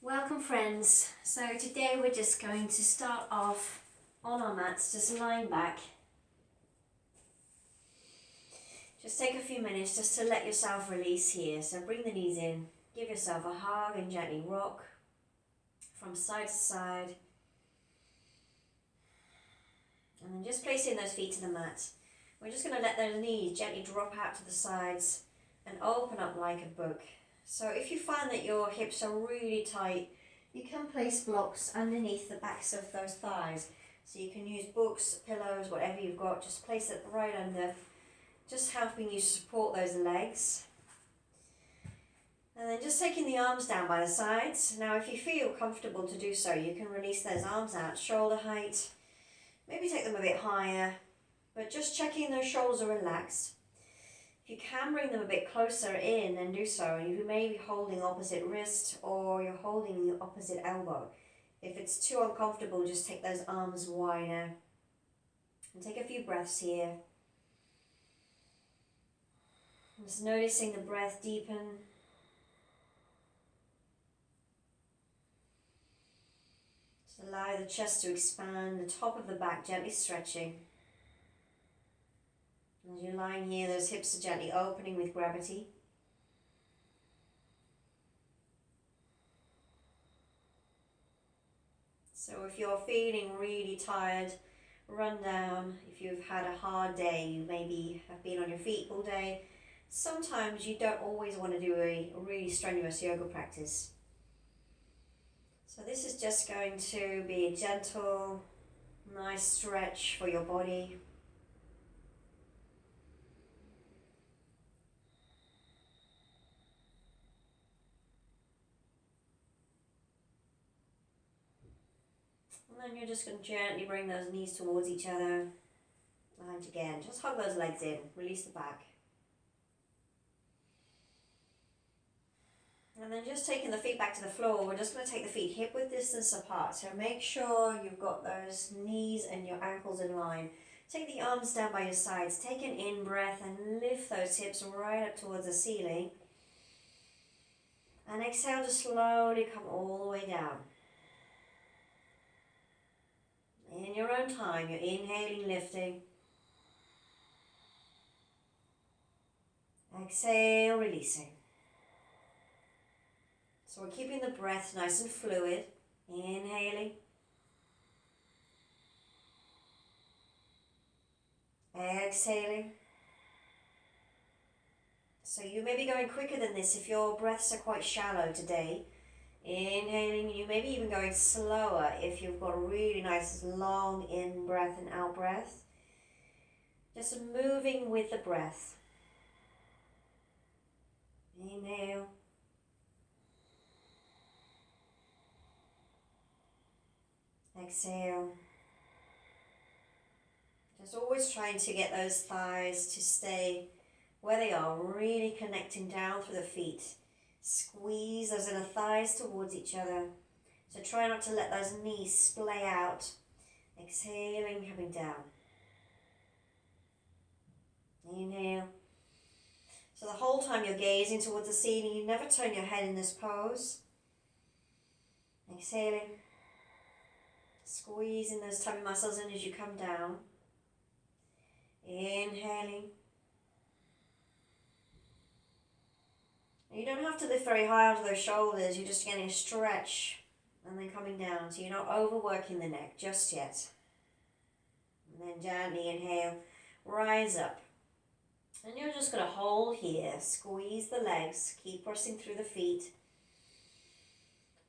Welcome friends. So today we're just going to start off on our mats, just lying back. Just take a few minutes just to let yourself release here. So bring the knees in, give yourself a hug and gently rock from side to side. And then just placing those feet to the mat. We're just going to let those knees gently drop out to the sides and open up like a book. So if you find that your hips are really tight, you can place blocks underneath the backs of those thighs. So you can use books, pillows, whatever you've got, just place it right under, just helping you support those legs. And then just taking the arms down by the sides. Now if you feel comfortable to do so, you can release those arms out, shoulder height, maybe take them a bit higher, but just checking those shoulders are relaxed. If you can bring them a bit closer in, then do so. And you may be holding opposite wrist or you're holding the opposite elbow. If it's too uncomfortable, just take those arms wider. And take a few breaths here. Just noticing the breath deepen. Just allow the chest to expand, the top of the back gently stretching. As you're lying here, those hips are gently opening with gravity. So if you're feeling really tired, run down. If you've had a hard day, you maybe have been on your feet all day. Sometimes you don't always want to do a really strenuous yoga practice. So this is just going to be a gentle, nice stretch for your body. And then you're just going to gently bring those knees towards each other. And again, just hug those legs in, release the back. And then just taking the feet back to the floor, we're just going to take the feet hip width distance apart. So make sure you've got those knees and your ankles in line. Take the arms down by your sides, take an in-breath and lift those hips right up towards the ceiling. And exhale to slowly come all the way down. In your own time, you're inhaling, lifting. Exhale, releasing. So we're keeping the breath nice and fluid. Inhaling. Exhaling. So you may be going quicker than this if your breaths are quite shallow today. Inhaling, you may be even going slower if you've got a really nice long in breath and out breath. Just moving with the breath. Inhale. Exhale. Just always trying to get those thighs to stay where they are, really connecting down through the feet. Squeeze those inner thighs towards each other. So try not to let those knees splay out. Exhaling, coming down. Inhale. So the whole time you're gazing towards the ceiling, you never turn your head in this pose. Exhaling. Squeezing those tummy muscles in as you come down. Inhaling. You don't have to lift very high out of those shoulders, you're just getting a stretch and then coming down. So you're not overworking the neck just yet. And then gently inhale, rise up. And you're just going to hold here, squeeze the legs, keep pressing through the feet.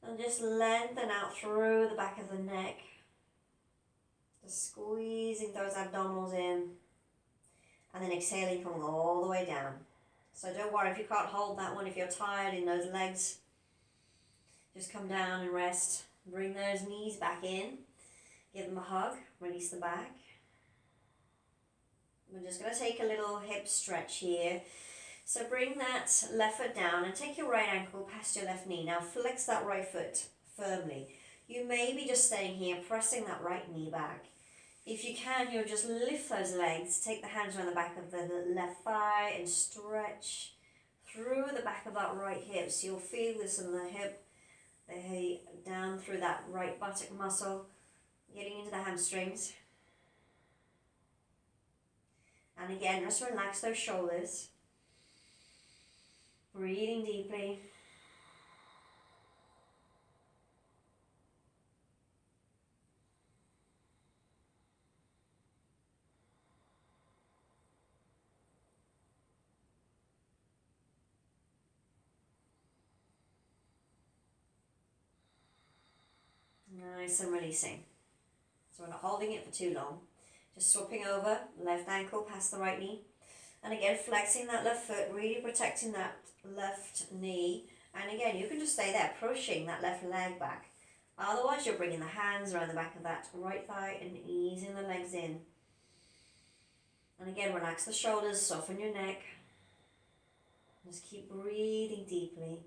And just lengthen out through the back of the neck. Just squeezing those abdominals in. And then exhaling, coming all the way down. So don't worry if you can't hold that one, if you're tired in those legs. Just come down and rest. Bring those knees back in. Give them a hug. Release the back. We're just going to take a little hip stretch here. So bring that left foot down and take your right ankle past your left knee. Now flex that right foot firmly. You may be just staying here, pressing that right knee back. If you can, you'll just lift those legs, take the hands around the back of the left thigh and stretch through the back of that right hip. So you'll feel this in the hip the down through that right buttock muscle, getting into the hamstrings. And again, just relax those shoulders. Breathing deeply. Nice and releasing. So we're not holding it for too long. Just swapping over, left ankle past the right knee. And again, flexing that left foot, really protecting that left knee. And again, you can just stay there, pushing that left leg back. Otherwise, you're bringing the hands around the back of that right thigh and easing the legs in. And again, relax the shoulders, soften your neck. Just keep breathing deeply.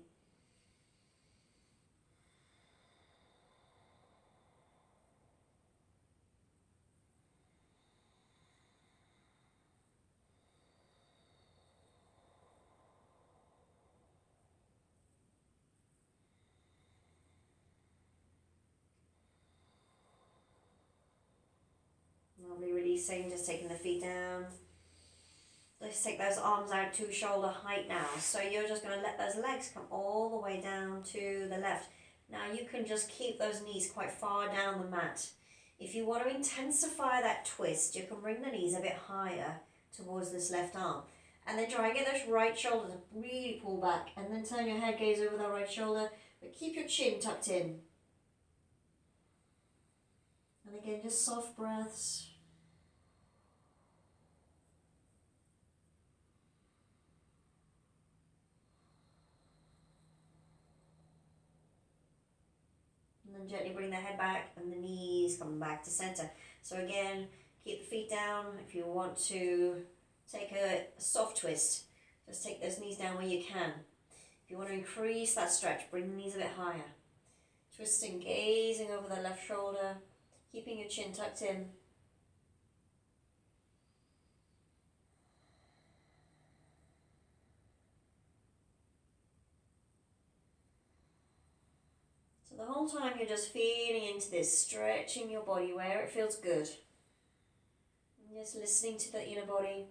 Lovely, releasing, just taking the feet down. Let's take those arms out to shoulder height now. So you're just going to let those legs come all the way down to the left. Now you can just keep those knees quite far down the mat. If you want to intensify that twist, you can bring the knees a bit higher towards this left arm. And then try and get those right shoulders to really pull back. And then turn your head gaze over that right shoulder. But keep your chin tucked in. And again, just soft breaths. And then gently bring the head back and the knees come back to center. So again, keep the feet down. If you want to take a soft twist, just take those knees down where you can. If you want to increase that stretch, bring the knees a bit higher. Twisting, gazing over the left shoulder, keeping your chin tucked in. So the whole time you're just feeling into this, stretching your body where it feels good. And just listening to the inner body.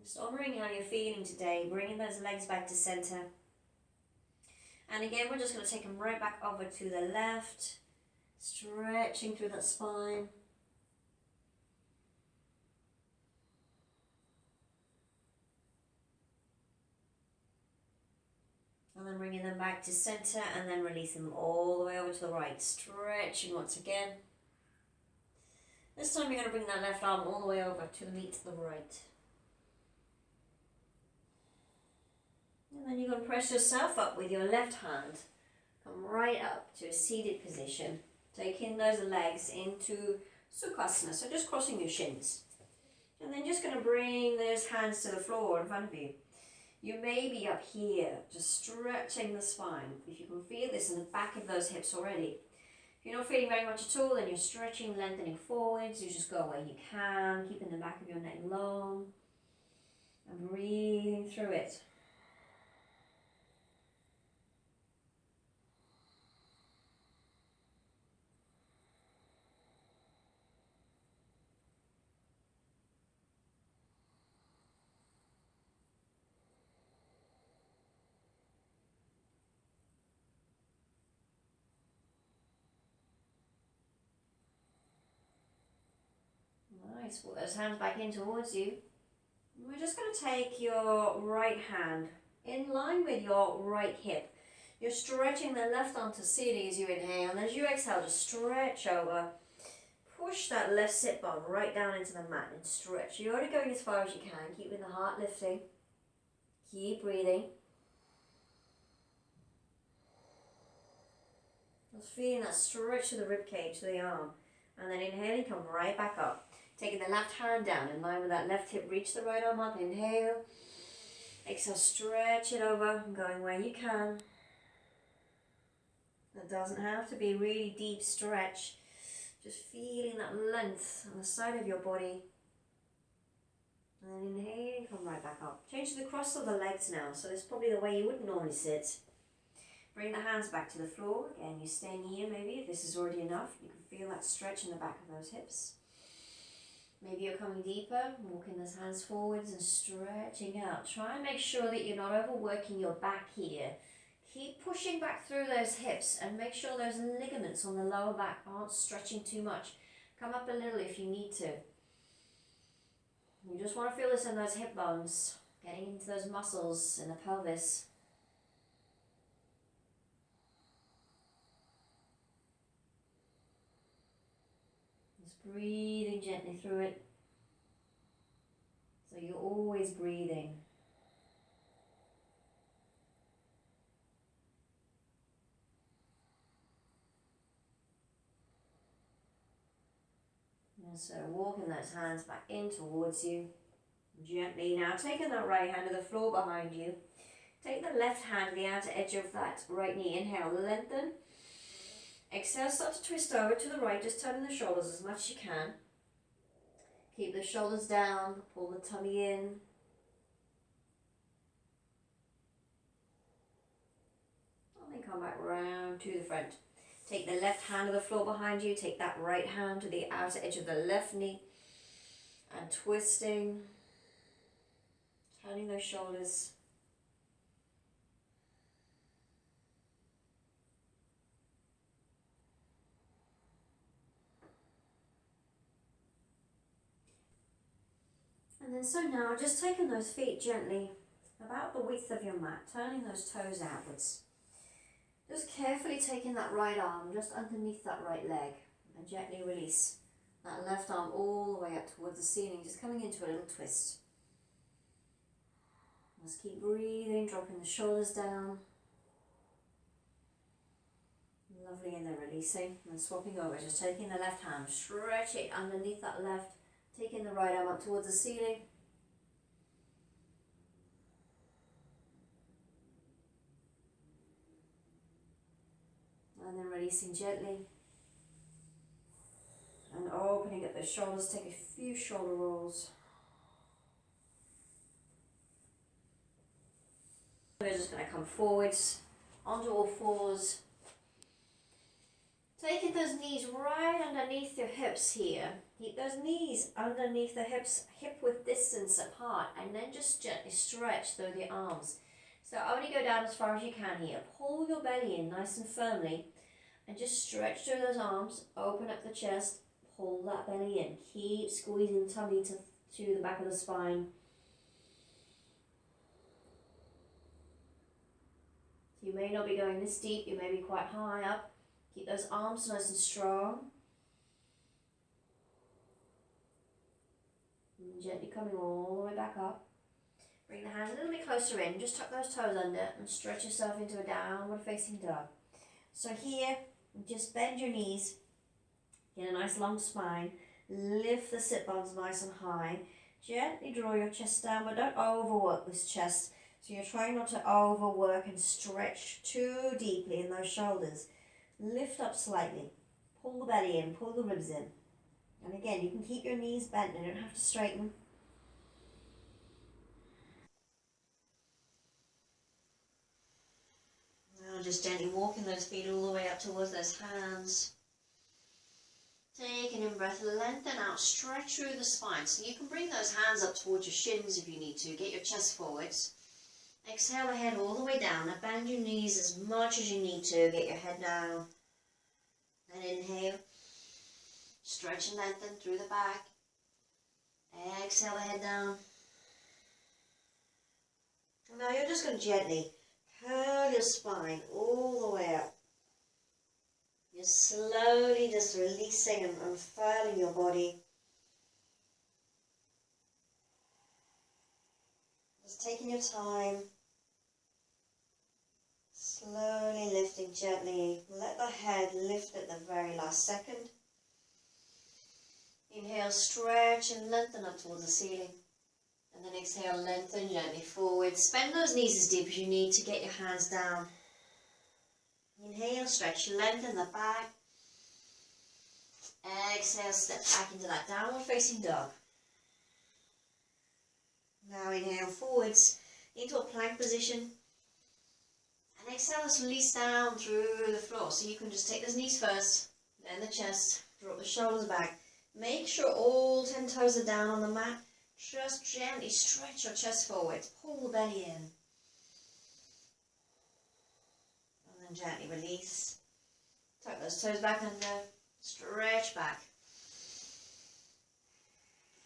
Just honouring how you're feeling today, bringing those legs back to centre. And again, we're just going to take them right back over to the left, stretching through that spine. And then bringing them back to centre and then releasing them all the way over to the right, stretching once again. This time you're going to bring that left arm all the way over to the meat to the right. And then you're going to press yourself up with your left hand. Come right up to a seated position. Taking those legs into Sukhasana, so just crossing your shins. And then just going to bring those hands to the floor in front of you. You may be up here, just stretching the spine. If you can feel this in the back of those hips already. If you're not feeling very much at all, then you're stretching, lengthening forwards. You just go where you can, keeping the back of your neck long. And breathing through it. Nice, put those hands back in towards you. And we're just going to take your right hand in line with your right hip. You're stretching the left arm to ceiling as you inhale, and as you exhale, just stretch over. Push that left sit bone right down into the mat and stretch. You're only going as far as you can, keeping the heart lifting. Keep breathing. Just feeling that stretch to the rib cage, to the arm. And then inhaling, come right back up. Taking the left hand down in line with that left hip, reach the right arm up, inhale. Exhale, stretch it over, going where you can. It doesn't have to be really deep stretch. Just feeling that length on the side of your body. And then inhaling, come right right back up. Change to the cross of the legs now. So this is probably the way you would normally sit. Bring the hands back to the floor. Again, you're staying here maybe. If this is already enough, you can feel that stretch in the back of those hips. Maybe you're coming deeper, walking those hands forwards and stretching out. Try and make sure that you're not overworking your back here. Keep pushing back through those hips and make sure those ligaments on the lower back aren't stretching too much. Come up a little if you need to. You just want to feel this in those hip bones, getting into those muscles in the pelvis. Just breathing gently through it. So you're always breathing. And so walking those hands back in towards you. Gently now, taking that right hand to the floor behind you. Take the left hand to the outer edge of that right knee. Inhale, lengthen. Exhale, start to twist over to the right, just turning the shoulders as much as you can. Keep the shoulders down, pull the tummy in. And then come back round to the front. Take the left hand to the floor behind you, take that right hand to the outer edge of the left knee. And twisting, turning those shoulders. And then so now, just taking those feet gently about the width of your mat, turning those toes outwards. Just carefully taking that right arm just underneath that right leg and gently release that left arm all the way up towards the ceiling, just coming into a little twist. Just keep breathing, dropping the shoulders down. Lovely, and then releasing and swapping over, just taking the left hand, stretch it underneath that left, taking the right arm up towards the ceiling. And then releasing gently. And opening up the shoulders, take a few shoulder rolls. We're just going to come forwards, onto all fours. Taking those knees right underneath your hips here. Keep those knees underneath the hips, hip width distance apart, and then just gently stretch through the arms. So only go down as far as you can here. Pull your belly in nice and firmly, and just stretch through those arms, open up the chest, pull that belly in. Keep squeezing the tummy to the back of the spine. You may not be going this deep, you may be quite high up. Keep those arms nice and strong. And gently coming all the way back up. Bring the hands a little bit closer in, just tuck those toes under and stretch yourself into a downward facing dog. So here, just bend your knees, get a nice long spine, lift the sit bones nice and high, gently draw your chest down, but don't overwork this chest. So you're trying not to overwork and stretch too deeply in those shoulders. Lift up slightly, pull the belly in, pull the ribs in. And again, you can keep your knees bent, you don't have to straighten. Now just gently walking those feet all the way up towards those hands. Take an in-breath, lengthen out, stretch through the spine. So you can bring those hands up towards your shins if you need to. Get your chest forwards. Exhale the head all the way down. Now bend your knees as much as you need to. Get your head down. And inhale. Stretch and lengthen through the back. Exhale the head down. And now you're just going to gently curl your spine all the way up. You're slowly just releasing and unfurling your body. Just taking your time. Slowly lifting gently. Let the head lift at the very last second. Inhale, stretch and lengthen up towards the ceiling. And then exhale, lengthen gently forward. Bend those knees as deep as you need to get your hands down. Inhale, stretch, lengthen the back. Exhale, step back into that downward facing dog. Now inhale, forwards into a plank position. And exhale, just release down through the floor. So you can just take those knees first, then the chest, drop the shoulders back. Make sure all 10 toes are down on the mat. Just gently stretch your chest forward, pull the belly in. And then gently release. Tuck those toes back under, stretch back.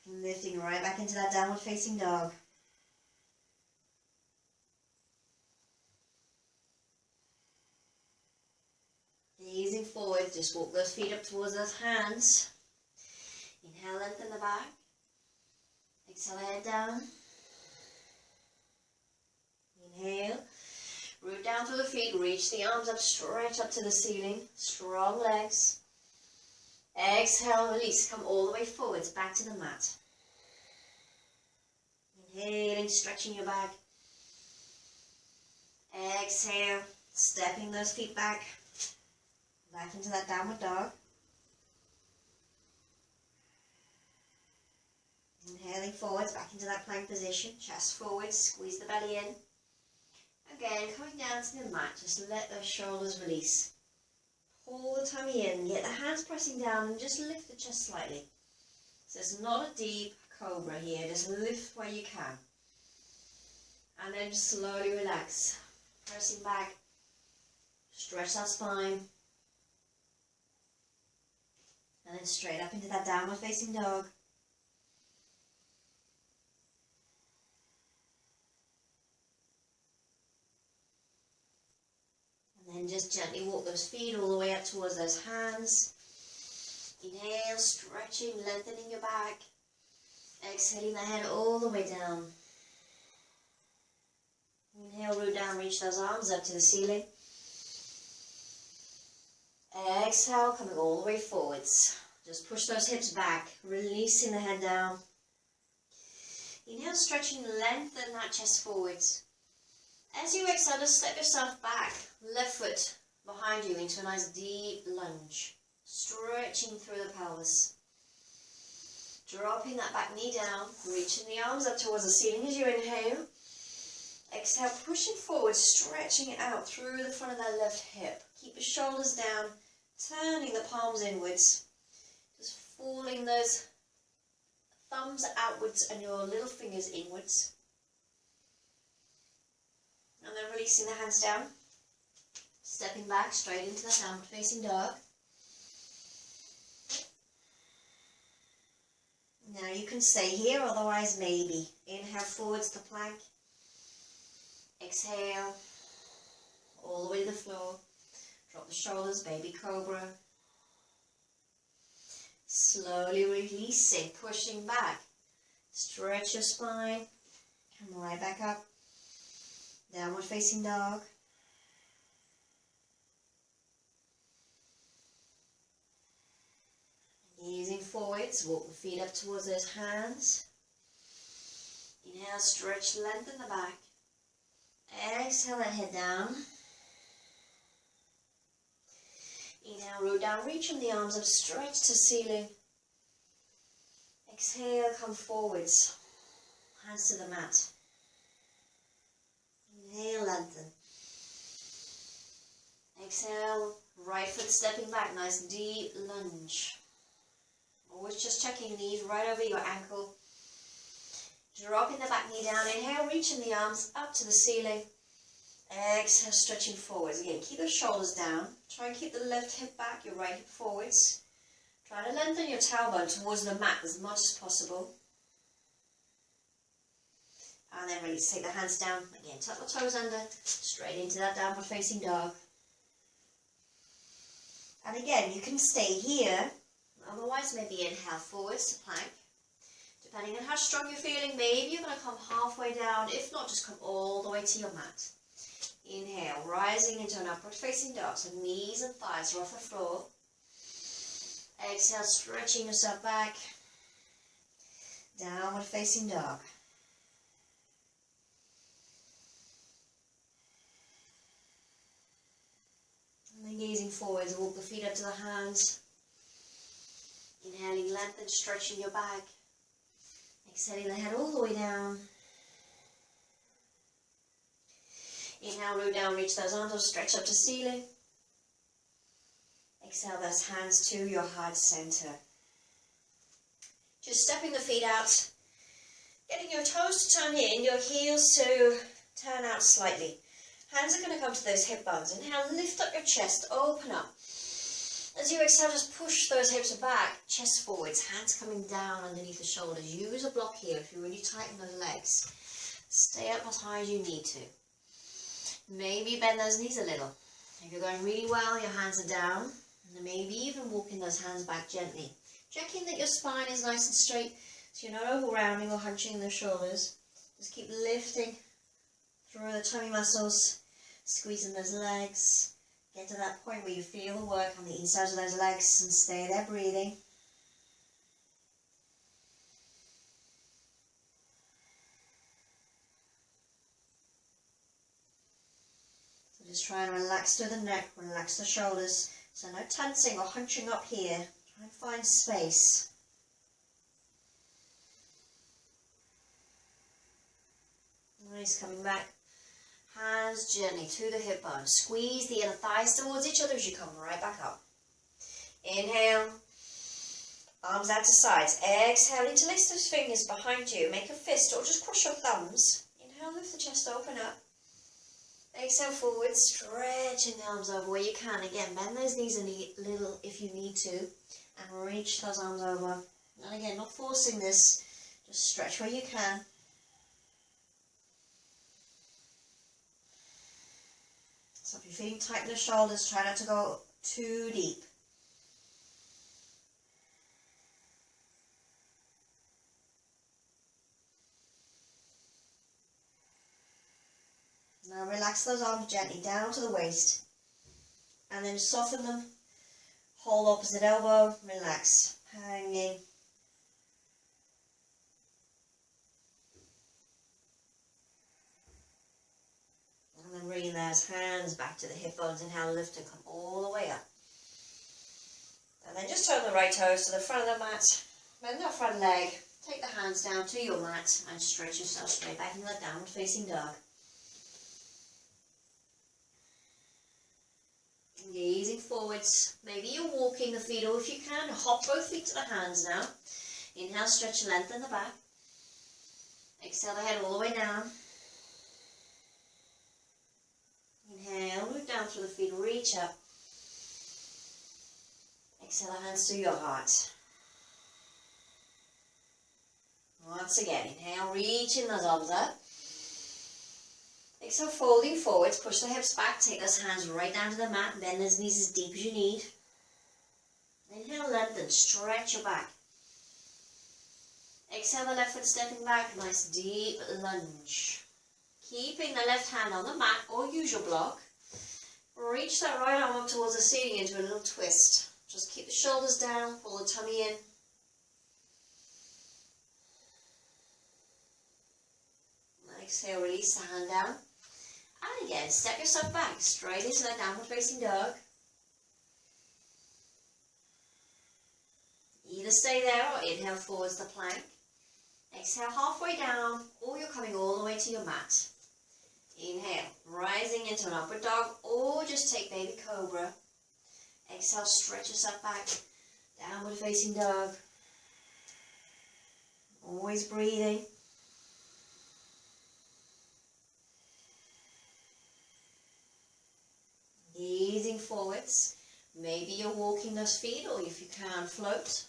Lifting right back into that downward facing dog. Easing forward, just walk those feet up towards those hands. Inhale, lengthen the back. Exhale, head down. Inhale, root down through the feet, reach the arms up, stretch up to the ceiling. Strong legs. Exhale, release, come all the way forwards, back to the mat. Inhaling, stretching your back. Exhale, stepping those feet back into that downward dog. Inhaling forwards, back into that plank position, chest forwards, squeeze the belly in. Again, coming down to the mat, just let those shoulders release. Pull the tummy in, get the hands pressing down and just lift the chest slightly. So it's not a deep cobra here, just lift where you can. And then just slowly relax, pressing back, stretch that spine. And then straight up into that downward facing dog. And then just gently walk those feet all the way up towards those hands. Inhale, stretching, lengthening your back. Exhaling the head all the way down. Inhale, root down, reach those arms up to the ceiling. Exhale, coming all the way forwards. Just push those hips back, releasing the head down. Inhale, stretching, lengthen that chest forwards. As you exhale, just step yourself back, left foot behind you into a nice deep lunge. Stretching through the pelvis. Dropping that back knee down, reaching the arms up towards the ceiling as you inhale. Exhale, pushing forward, stretching it out through the front of that left hip. Keep your shoulders down, turning the palms inwards. Just falling those thumbs outwards and your little fingers inwards. And then releasing the hands down. Stepping back straight into the downward facing dog. Now you can stay here, otherwise maybe. Inhale forwards to plank. Exhale, all the way to the floor. Drop the shoulders, baby cobra. Slowly releasing, pushing back. Stretch your spine. Come right back up. Downward facing dog. Easing forwards, walk the feet up towards those hands. Inhale, stretch, lengthen the back. Exhale, that head down. Inhale, root down, reach from the arms up, stretch to ceiling. Exhale, come forwards. Hands to the mat. Inhale, lengthen. Exhale, right foot stepping back, nice deep lunge. Always just checking knees right over your ankle. Dropping the back knee down. Inhale, reaching the arms up to the ceiling. Exhale, stretching forwards. Again, keep the shoulders down. Try and keep the left hip back, your right hip forwards. Try to lengthen your tailbone towards the mat as much as possible. And then release. Take the hands down. Again, tuck the toes under. Straight into that downward facing dog. And again, you can stay here. Otherwise, maybe inhale forwards to plank. Depending on how strong you're feeling, maybe you're going to come halfway down. If not, just come all the way to your mat. Inhale, rising into an upward facing dog. So knees and thighs are off the floor. Exhale, stretching yourself back. Downward facing dog. And then gazing forwards, walk the feet up to the hands. Inhaling, lengthen, stretching your back. Exhaling the head all the way down. Inhale, root down, reach those arms up, stretch up to ceiling. Exhale those hands to your heart center. Just stepping the feet out, getting your toes to turn in, your heels to turn out slightly. Hands are going to come to those hip bones. Inhale, lift up your chest, open up. As you exhale, just push those hips back, chest forwards, hands coming down underneath the shoulders. Use a block here if you really tighten those legs. Stay up as high as you need to. Maybe bend those knees a little. If you're going really well, your hands are down. And maybe even walking those hands back gently. Checking that your spine is nice and straight, so you're not over-rounding or hunching the shoulders. Just keep lifting through the tummy muscles, squeezing those legs. Get to that point where you feel the work on the insides of those legs and stay there breathing. So just try and relax through the neck, relax the shoulders. So no tensing or hunching up here. Try and find space. Nice, coming back. Hands gently to the hip bones. Squeeze the inner thighs towards each other as you come right back up. Inhale. Arms out to sides. Exhale, interlace those fingers behind you. Make a fist or just cross your thumbs. Inhale, lift the chest, open up. Exhale forward, stretching the arms over where you can. Again, bend those knees a little if you need to. And reach those arms over. And again, not forcing this. Just stretch where you can. So if you're feeling tight in the shoulders, try not to go too deep. Now relax those arms gently down to the waist. And then soften them. Hold opposite elbow, relax, hanging. And then bringing those hands back to the hip bones. Inhale, lift and come all the way up. And then just turn the right toes to the front of the mat. Bend that front leg. Take the hands down to your mat and stretch yourself straight back into that downward facing dog. Gazing forwards. Maybe you're walking the feet, or if you can, hop both feet to the hands now. Inhale, stretch, lengthen the back. Exhale the head all the way down. Inhale, move down through the feet, reach up. Exhale the hands to your heart. Once again, inhale, reaching those arms up. Exhale, folding forwards, push the hips back, take those hands right down to the mat, bend those knees as deep as you need. Inhale, lengthen, stretch your back. Exhale, the left foot stepping back, nice deep lunge. Keeping the left hand on the mat or use your block. Reach that right arm up towards the ceiling into a little twist. Just keep the shoulders down, pull the tummy in. Exhale, release the hand down. And again, step yourself back, straight into that downward facing dog. Either stay there or inhale forwards the plank. Exhale halfway down, or you're coming all the way to your mat. Inhale, rising into an upward dog, or just take baby cobra. Exhale, stretch yourself back, downward facing dog. Always breathing. Gazing forwards. Maybe you're walking those feet, or if you can, float.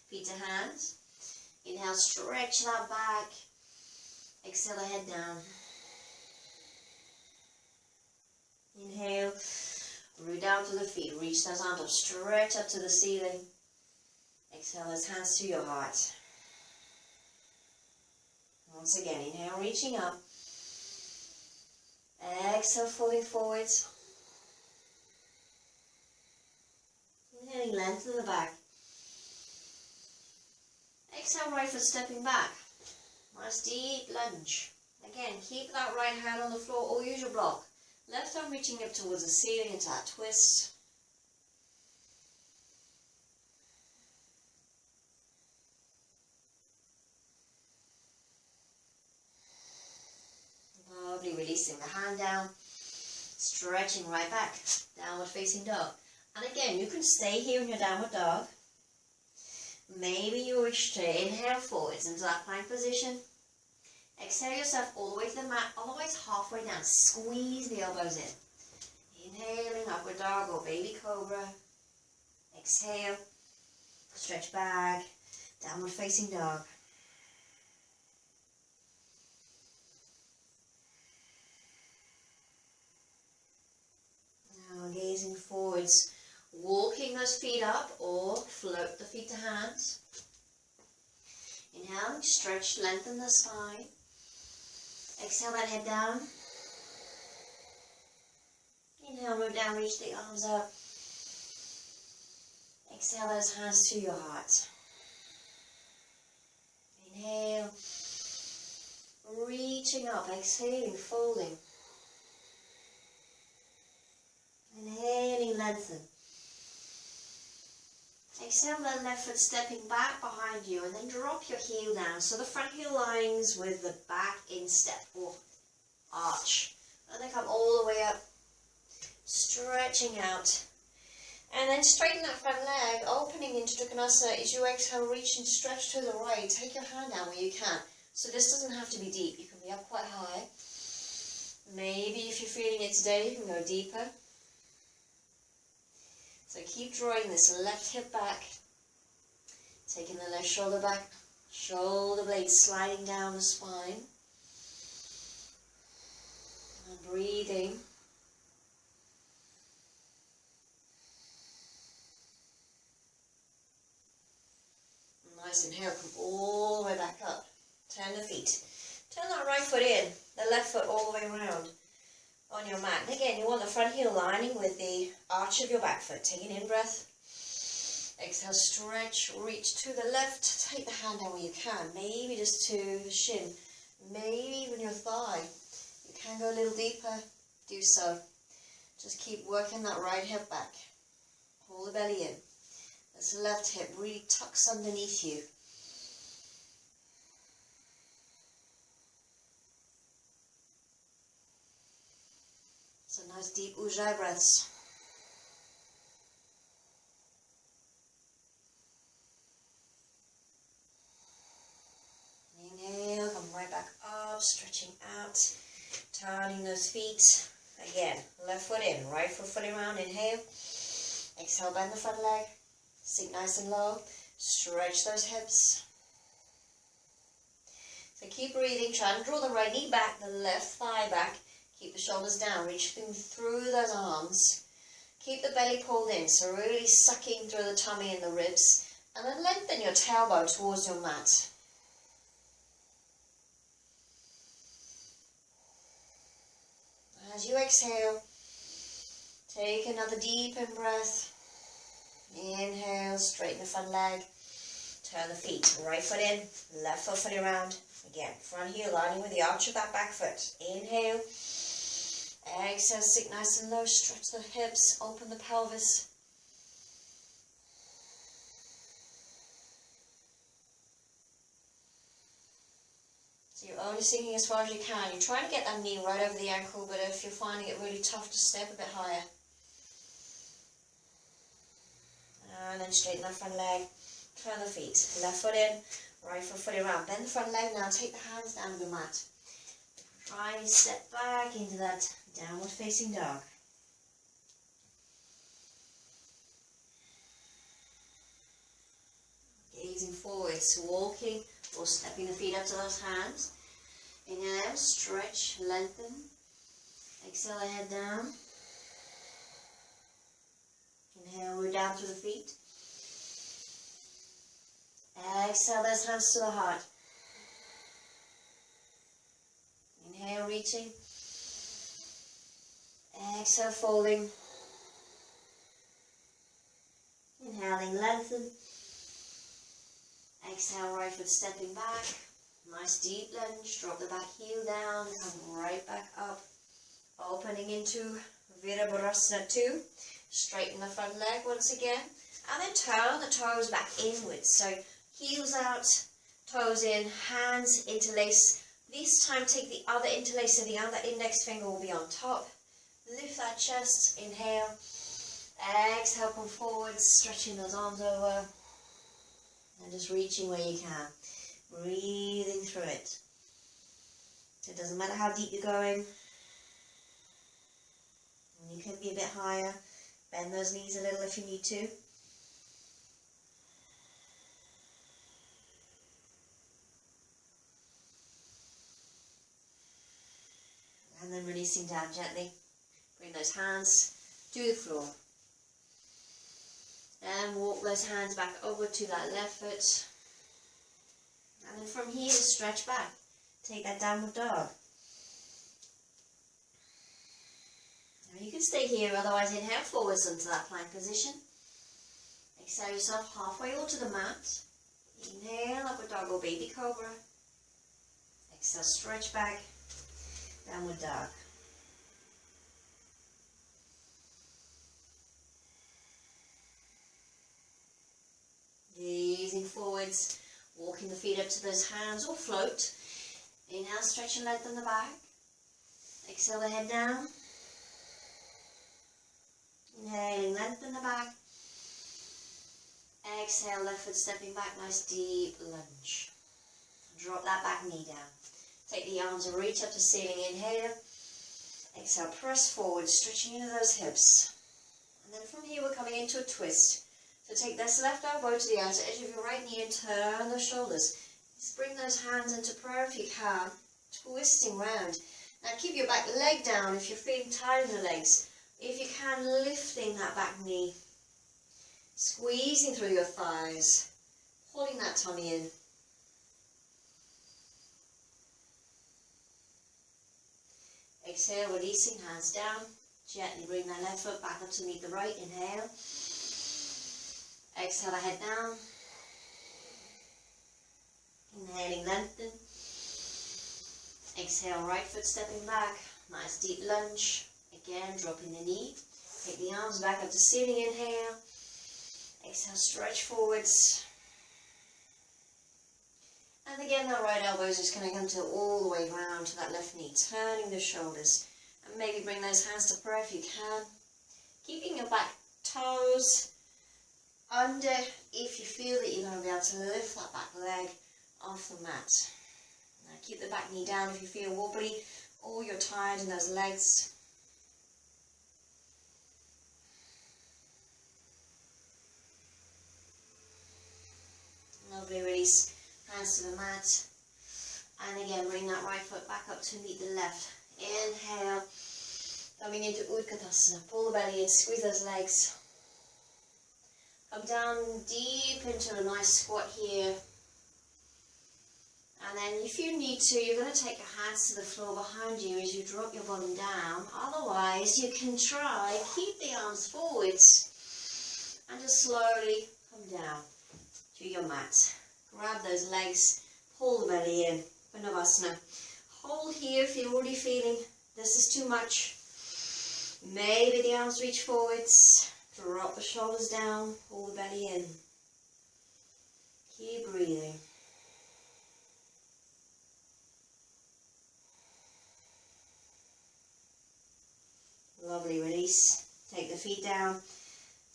Feet to hands. Inhale, stretch that back. Exhale, the head down. Inhale, root down to the feet. Reach those arms up, stretch up to the ceiling. Exhale, those hands to your heart. Once again, inhale, reaching up. Exhale, folding forwards. Inhaling, lengthen the back. Exhale, right foot stepping back. Nice deep lunge. Again, keep that right hand on the floor or use your block. Left arm reaching up towards the ceiling into that twist. Lovely. releasing the hand down, stretching right back, downward facing dog. And again, you can stay here in your downward dog. Maybe you wish to inhale forwards into that plank position. Exhale yourself all the way to the mat, otherwise halfway down. Squeeze the elbows in. Inhaling, upward dog or baby cobra. Exhale, stretch back, downward facing dog. Now gazing forwards, walking those feet up or float the feet to hands. Inhale, stretch, lengthen the spine. Exhale that head down. Inhale, move down, reach the arms up. Exhale those hands to your heart. Inhale, reaching up, exhaling, folding. Inhaling, lengthen. Exhale that left foot stepping back behind you, and then drop your heel down. So the front heel lines with the back instep or arch. And then come all the way up, stretching out. And then straighten that front leg, opening into Trikonasana. As you exhale, reach and stretch to the right. Take your hand down where you can. So this doesn't have to be deep. You can be up quite high. Maybe if you're feeling it today, you can go deeper. So keep drawing this left hip back, taking the left shoulder back, shoulder blades sliding down the spine, and breathing. Nice inhale, come all the way back up, turn the feet, turn that right foot in, the left foot all the way around on your mat. And again, you want the front heel lining with the arch of your back foot. Take an in-breath. Exhale, stretch, reach to the left. Take the hand down where you can. Maybe just to the shin. Maybe even your thigh. You can go a little deeper. Do so. Just keep working that right hip back. Pull the belly in. This left hip really tucks underneath you. So nice deep ujjayi breaths. Inhale, come right back up, stretching out, turning those feet. Again, left foot in, right foot fully around, inhale. Exhale, bend the front leg, sink nice and low, stretch those hips. So keep breathing, try and draw the right knee back, the left thigh back. Keep the shoulders down, reaching through those arms. Keep the belly pulled in, so really sucking through the tummy and the ribs. And then lengthen your tailbone towards your mat. As you exhale, take another deep in-breath. Inhale, straighten the front leg. Turn the feet, right foot in, left foot fully around. Again, front heel lining with the arch of that back foot. Inhale. Exhale, sit nice and low, stretch the hips, open the pelvis. So you're only sinking as far as you can. You're trying to get that knee right over the ankle, but if you're finding it really tough, just step a bit higher. And then straighten that front leg, turn the feet, left foot in, right foot fully around. Bend the front leg now, take the hands down to the mat. Try and step back into that downward facing dog. Gazing forwards, walking or stepping the feet up to those hands. Inhale, stretch, lengthen. Exhale, head down. Inhale, root down through the feet. Exhale, those hands to the heart. Inhale, reaching. Exhale, folding. Inhaling, lengthen. Exhale, right foot stepping back. Nice deep lunge. Drop the back heel down. Come right back up. Opening into vigorous 2. Straighten the front leg once again. And then turn the toes back inwards. So heels out, toes in, hands interlace. This time take the other interlacer, the other index finger will be on top. Lift that chest, inhale. Exhale, come forwards, stretching those arms over. And just reaching where you can. Breathing through it. It doesn't matter how deep you're going. You can be a bit higher. Bend those knees a little if you need to. And then releasing down gently. Bring those hands to the floor. And walk those hands back over to that left foot. And then from here, stretch back. Take that downward dog. Now you can stay here, otherwise inhale forwards into that plank position. Exhale yourself halfway onto the mat. Inhale, upward dog or baby cobra. Exhale, stretch back. Downward dog. Gazing forwards, walking the feet up to those hands or float. Inhale, stretch and lengthen the back. Exhale the head down. Inhaling, lengthen the back. Exhale, left foot stepping back, nice deep lunge. Drop that back knee down. Take the arms and reach up to ceiling, inhale. Exhale, press forward, stretching into those hips. And then from here we're coming into a twist. So take this left elbow to the outer edge of your right knee and turn the shoulders. Just bring those hands into prayer if you can, twisting round. Now keep your back leg down if you're feeling tired in the legs. If you can, lifting that back knee. Squeezing through your thighs, pulling that tummy in. Exhale, releasing, hands down. Gently bring that left foot back up to meet the right, inhale. Exhale, the head down. Inhaling, lengthen. Exhale, right foot stepping back. Nice deep lunge. Again, dropping the knee. Take the arms back up to ceiling, inhale. Exhale, stretch forwards. And again, that right elbow is just going to come to all the way round to that left knee, turning the shoulders. And maybe bring those hands to prayer if you can. Keeping your back toes under if you feel that you're going to be able to lift that back leg off the mat. Now keep the back knee down if you feel wobbly or you're tired in those legs. Lovely, release, hands to the mat. And again, bring that right foot back up to meet the left. Inhale, coming into Utkatasana. Pull the belly in, squeeze those legs. Come down deep into a nice squat here. And then if you need to, you're going to take your hands to the floor behind you as you drop your bottom down. Otherwise, you can try, keep the arms forwards and just slowly come down to your mat. Grab those legs, pull the belly in, Pranavasana. Hold here if you're already feeling this is too much. Maybe the arms reach forwards, drop the shoulders down, pull the belly in. Keep breathing. Lovely, release. Take the feet down,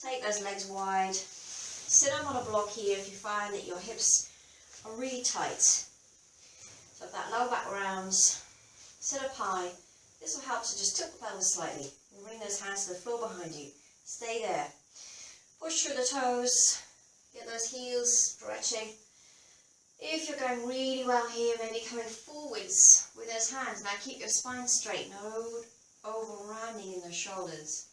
take those legs wide. Sit up on a block here if you find that your hips are really tight. So if that lower back rounds, sit up high. This will help to just tilt the pelvis slightly. And bring those hands to the floor behind you. Stay there. Push through the toes. Get those heels stretching. If you're going really well here, maybe coming forwards with those hands. Now keep your spine straight. No over-rounding in the shoulders.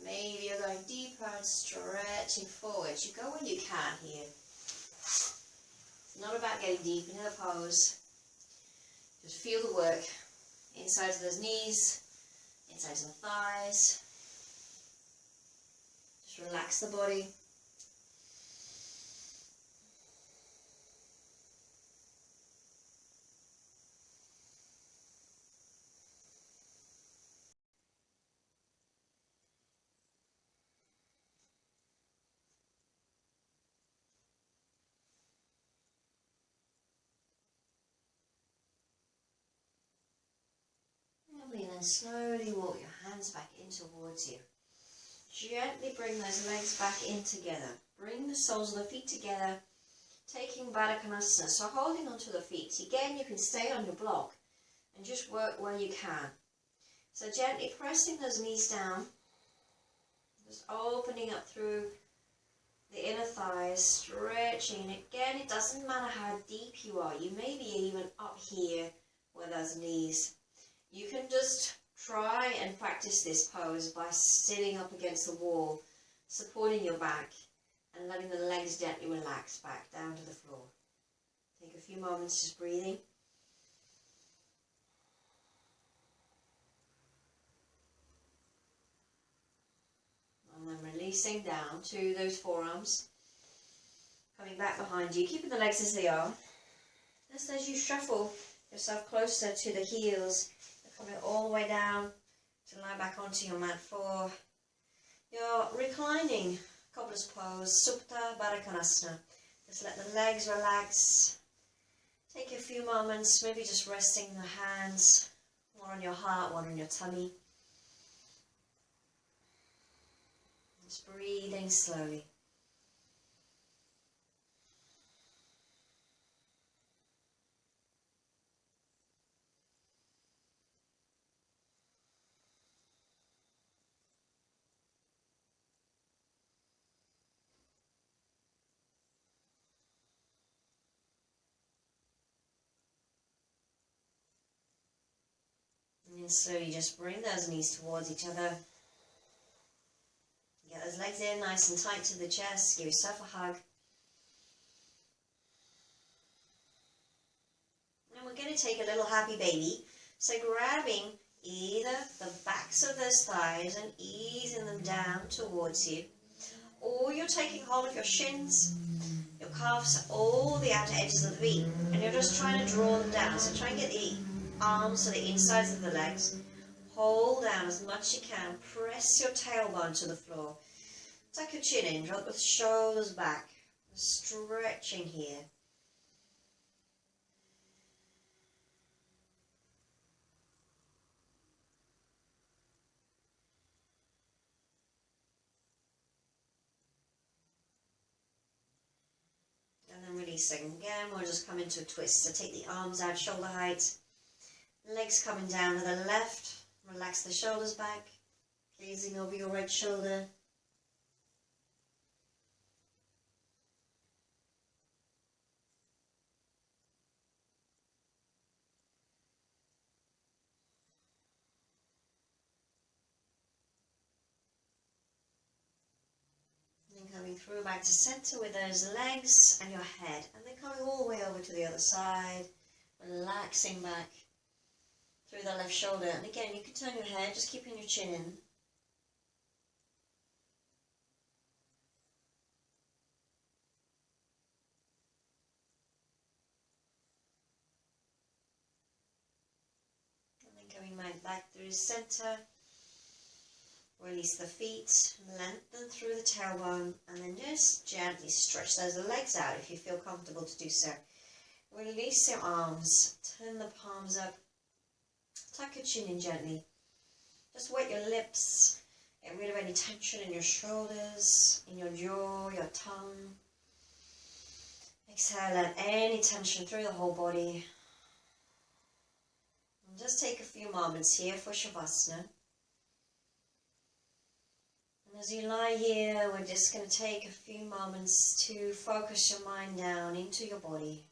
Maybe you're going deeper and stretching forwards. You go when you can here. It's not about getting deep into the pose. Just feel the work. Inside of those knees, inside of the thighs. Just relax the body. And slowly walk your hands back in towards you. Gently bring those legs back in together. Bring the soles of the feet together, taking Baddha Konasana. So holding onto the feet. Again, you can stay on your block and just work where you can. So gently pressing those knees down, just opening up through the inner thighs, stretching. Again, it doesn't matter how deep you are. You may be even up here with those knees. You can just try and practice this pose by sitting up against the wall, supporting your back, and letting the legs gently relax back down to the floor. Take a few moments just breathing. And then releasing down to those forearms. Coming back behind you, keeping the legs as they are. Just as you shuffle yourself closer to the heels, coming all the way down to lie back onto your mat for your reclining cobbler's pose, Supta Baddha Konasana. Just let the legs relax. Take a few moments, maybe just resting the hands, one on your heart, one on your tummy. Just breathing slowly. And then slowly just bring those knees towards each other. Get those legs in nice and tight to the chest. Give yourself a hug. And we're going to take a little happy baby. So grabbing either the backs of those thighs and easing them down towards you. Or you're taking hold of your shins, your calves, all the outer edges of the feet. And you're just trying to draw them down. So try and get the arms to the insides of the legs. Hold down as much as you can. Press your tailbone to the floor. Tuck your chin in. Drop the shoulders back. Stretching here. And then releasing. Again, we'll just come into a twist. So take the arms out, shoulder height. Legs coming down to the left. Relax the shoulders back. Gazing over your right shoulder. And then coming through back to center with those legs and your head. And then coming all the way over to the other side. Relaxing back through the left shoulder. And again, you can turn your head, just keeping your chin in. Coming back through center, release the feet, lengthen through the tailbone, and then just gently stretch those legs out if you feel comfortable to do so. Release your arms, turn the palms up, tuck your chin in gently. Just wet your lips, get rid of any tension in your shoulders, in your jaw, your tongue. Exhale, let any tension through the whole body. Just take a few moments here for Shavasana. And as you lie here, we're just going to take a few moments to focus your mind down into your body.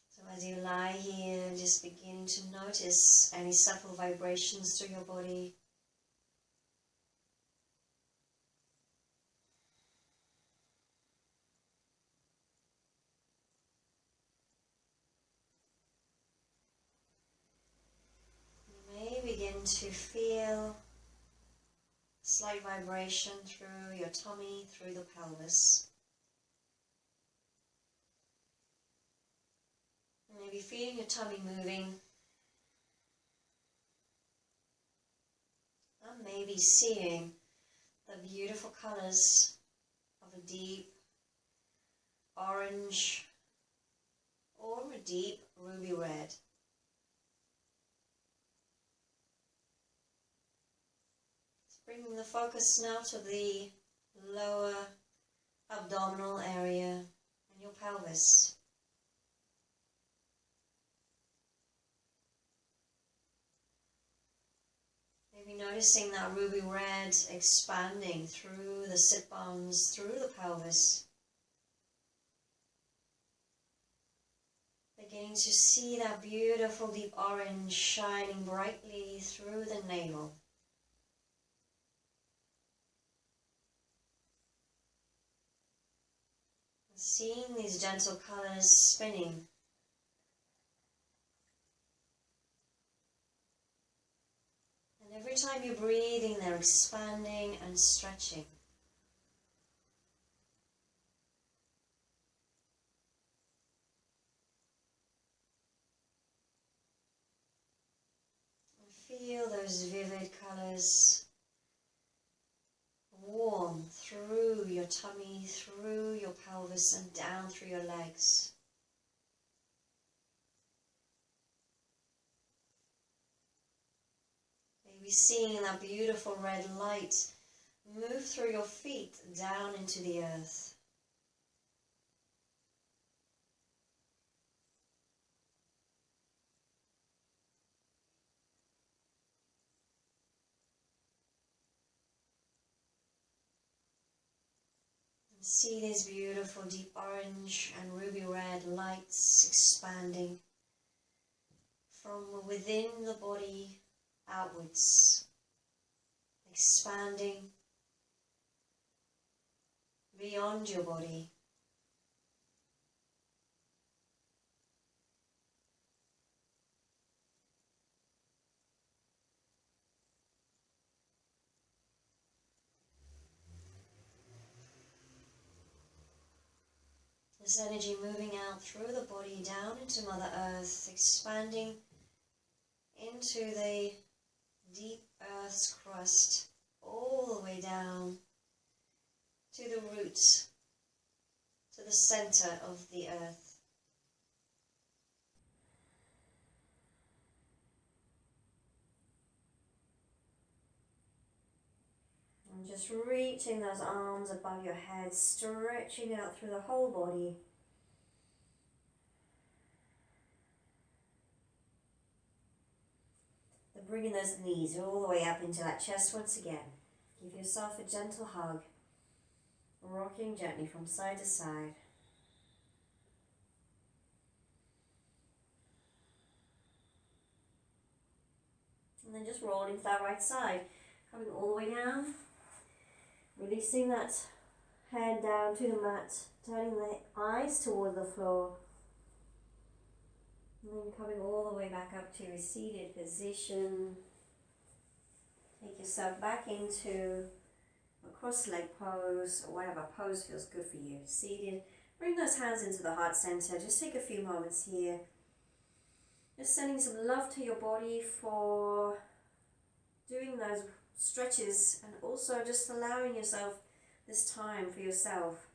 So as you lie here, just beginning to notice any subtle vibrations through your body. You may begin to feel slight vibration through your tummy, through the pelvis. Maybe feeling your tummy moving. really seeing the beautiful colors of a deep orange or a deep ruby red. Bringing the focus now to the lower abdominal area and your pelvis. Maybe noticing that ruby red expanding through the sit bones, through the pelvis. Beginning to see that beautiful deep orange shining brightly through the navel. Seeing these gentle colors spinning. And every time you're breathing, they're expanding and stretching. And feel those vivid colors warm through your tummy, through your pelvis and down through your legs. Maybe seeing that beautiful red light move through your feet down into the earth. See these beautiful deep orange and ruby red lights expanding from within the body outwards, expanding beyond your body. This energy moving out through the body, down into Mother Earth, expanding into the deep Earth's crust, all the way down to the roots, to the center of the Earth. And just reaching those arms above your head, stretching out through the whole body. Then bringing those knees all the way up into that chest once again. Give yourself a gentle hug, rocking gently from side to side. And then just roll into that right side, coming all the way down. Releasing that head down to the mat, turning the eyes toward the floor. And then coming all the way back up to a seated position. Take yourself back into a cross-leg pose, or whatever pose feels good for you. Seated. Bring those hands into the heart center. Just take a few moments here. Just sending some love to your body for doing those stretches, and also just allowing yourself this time for yourself.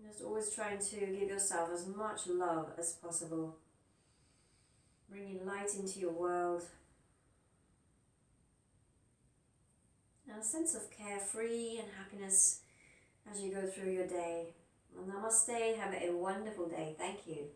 Just always trying to give yourself as much love as possible. Bringing light into your world. And a sense of carefree and happiness as you go through your day. Well, namaste. Have a wonderful day. Thank you.